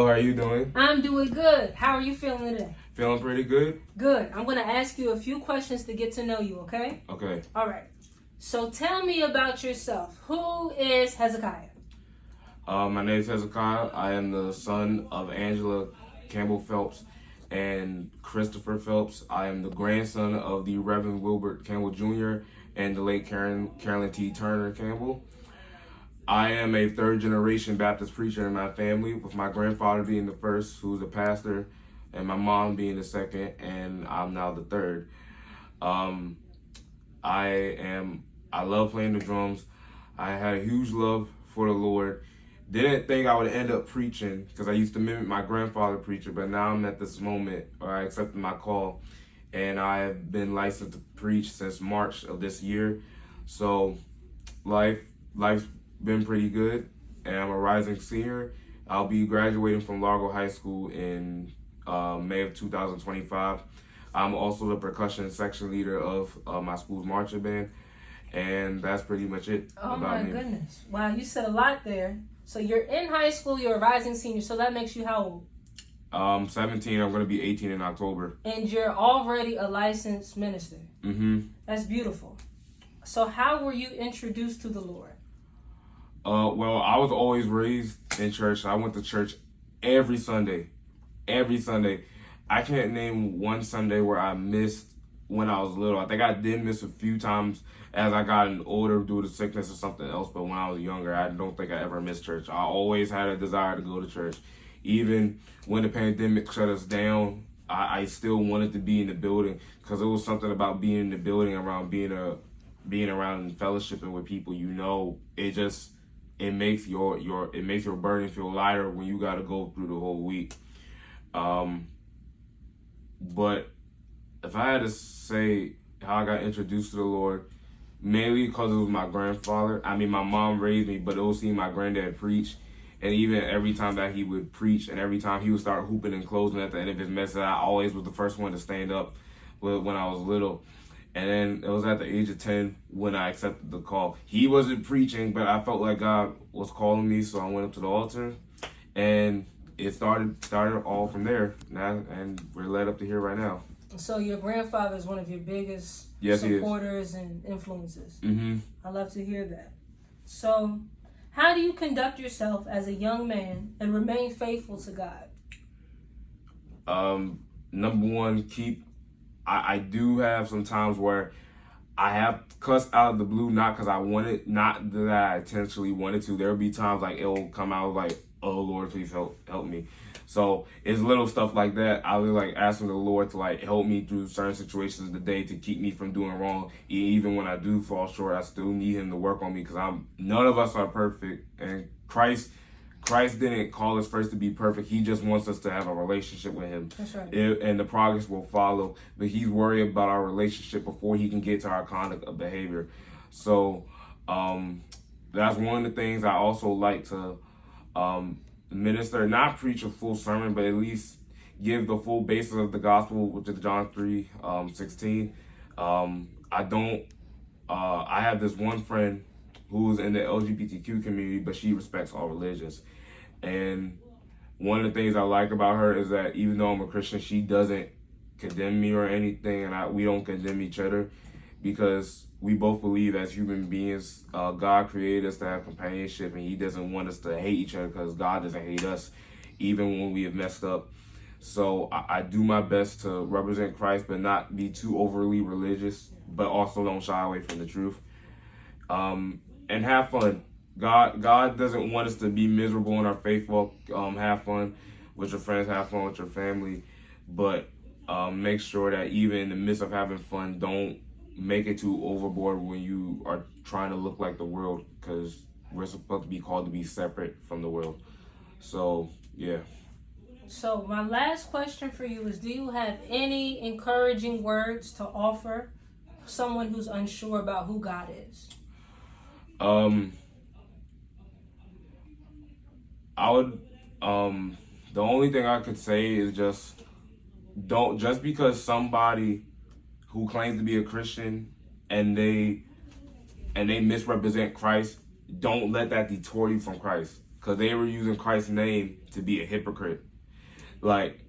How are you doing? I'm doing good. How are you feeling today? Feeling pretty good? Good. I'm going to ask you a few questions to get to know you, okay? Okay. All right. So tell me about yourself. Who is Hezekiah? My name is Hezekiah. I am the son of Angela Campbell Phelps and Christopher Phelps. I am the grandson of the Reverend Wilbert Campbell Jr. and the late Carolyn T. Turner Campbell. I am a third-generation Baptist preacher in my family, with my grandfather being the first, who's a pastor, and my mom being the second, and I'm now the third. I love playing the drums. I had a huge love for the Lord. Didn't think I would end up preaching because I used to mimic my grandfather preacher, but now I'm at this moment where I accepted my call, and I have been licensed to preach since March of this year. So life's been pretty good, and I'm a rising senior. I'll be graduating from Largo High School in May of 2025. I'm also the percussion section leader of my school's marching band, and that's pretty much it Oh about my me. goodness. Wow, you said a lot there. So you're in high school, you're a rising senior, so that makes you how old? 17, I'm going to be 18 in October. And you're already a licensed minister. Mm-hmm. That's beautiful. So how were you introduced to the Lord? Well, I was always raised in church. I went to church every Sunday. Every Sunday. I can't name one Sunday where I missed when I was little. I think I did miss a few times as I got older due to sickness or something else, but when I was younger, I don't think I ever missed church. I always had a desire to go to church. Even when the pandemic shut us down, I still wanted to be in the building because it was something about being in the building, around being around and fellowshipping with people. It makes your burden feel lighter when you got to go through the whole week. But if I had to say how I got introduced to the Lord, mainly because it was my grandfather. I mean, my mom raised me, but it was seeing my granddad preach. And even every time that he would preach and every time he would start hooping and closing at the end of his message, I always was the first one to stand up when I was little. And then it was at the age of 10 when I accepted the call. He wasn't preaching, but I felt like God was calling me, so I went up to the altar. And it started all from there. And we're led up to here right now. So your grandfather is one of your biggest supporters and influences. Mm-hmm. I love to hear that. So how do you conduct yourself as a young man and remain faithful to God? Number one, I do have some times where I have cussed out of the blue, not because I wanted, not that I intentionally wanted to. There'll be times like it'll come out like, "Oh Lord, please help me." So it's little stuff like that. I was like asking the Lord to like help me through certain situations of the day to keep me from doing wrong. Even when I do fall short, I still need Him to work on me because none of us are perfect, and Christ didn't call us first to be perfect. He just wants us to have a relationship with Him. That's right. And the progress will follow. But He's worried about our relationship before He can get to our conduct of behavior. So that's one of the things I also like to minister, not preach a full sermon, but at least give the full basis of the gospel, which is John 3:16. I have this one friend who's in the LGBTQ community, but she respects all religions. And one of the things I like about her is that even though I'm a Christian, she doesn't condemn me or anything, and we don't condemn each other because we both believe as human beings, God created us to have companionship, and He doesn't want us to hate each other because God doesn't hate us, even when we have messed up. So I do my best to represent Christ, but not be too overly religious, but also don't shy away from the truth. And have fun. God doesn't want us to be miserable in our faith walk. Have fun with your friends, have fun with your family, but make sure that even in the midst of having fun, don't make it too overboard when you are trying to look like the world, because we're supposed to be called to be separate from the world. So, yeah. So my last question for you is, do you have any encouraging words to offer someone who's unsure about who God is? I would, the only thing I could say is just because somebody who claims to be a Christian and they misrepresent Christ, don't let that detour you from Christ. because they were using Christ's name to be a hypocrite. Like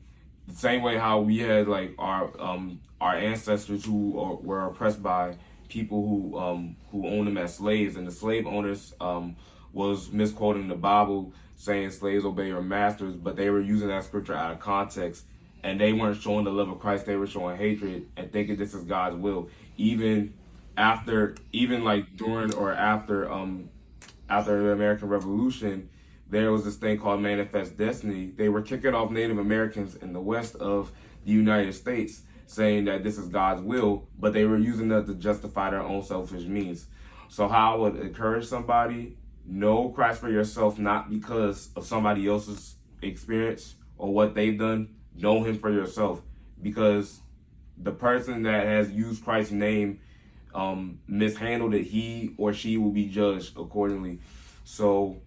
the same way how we had like our ancestors who were oppressed by people who owned them as slaves, and the slave owners was misquoting the Bible, saying slaves obey your masters, but they were using that scripture out of context, and they weren't showing the love of Christ. They were showing hatred and thinking this is God's will. Even like during or after the American Revolution, there was this thing called Manifest Destiny. They were kicking off Native Americans in the west of the United States, saying that this is God's will, but they were using that to justify their own selfish means. So how I would encourage somebody, know Christ for yourself, not because of somebody else's experience or what they've done. Know him for yourself, because the person that has used Christ's name mishandled it, he or she will be judged accordingly. So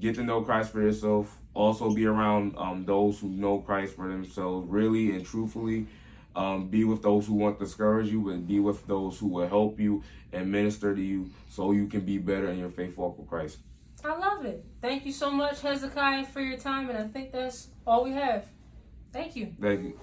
get to know Christ for yourself. Also be around those who know Christ for themselves, really and truthfully. Be with those who want to discourage you, and be with those who will help you and minister to you so you can be better in your faith walk with Christ. I love it. Thank you so much, Hezekiah, for your time, and I think that's all we have. Thank you. Thank you.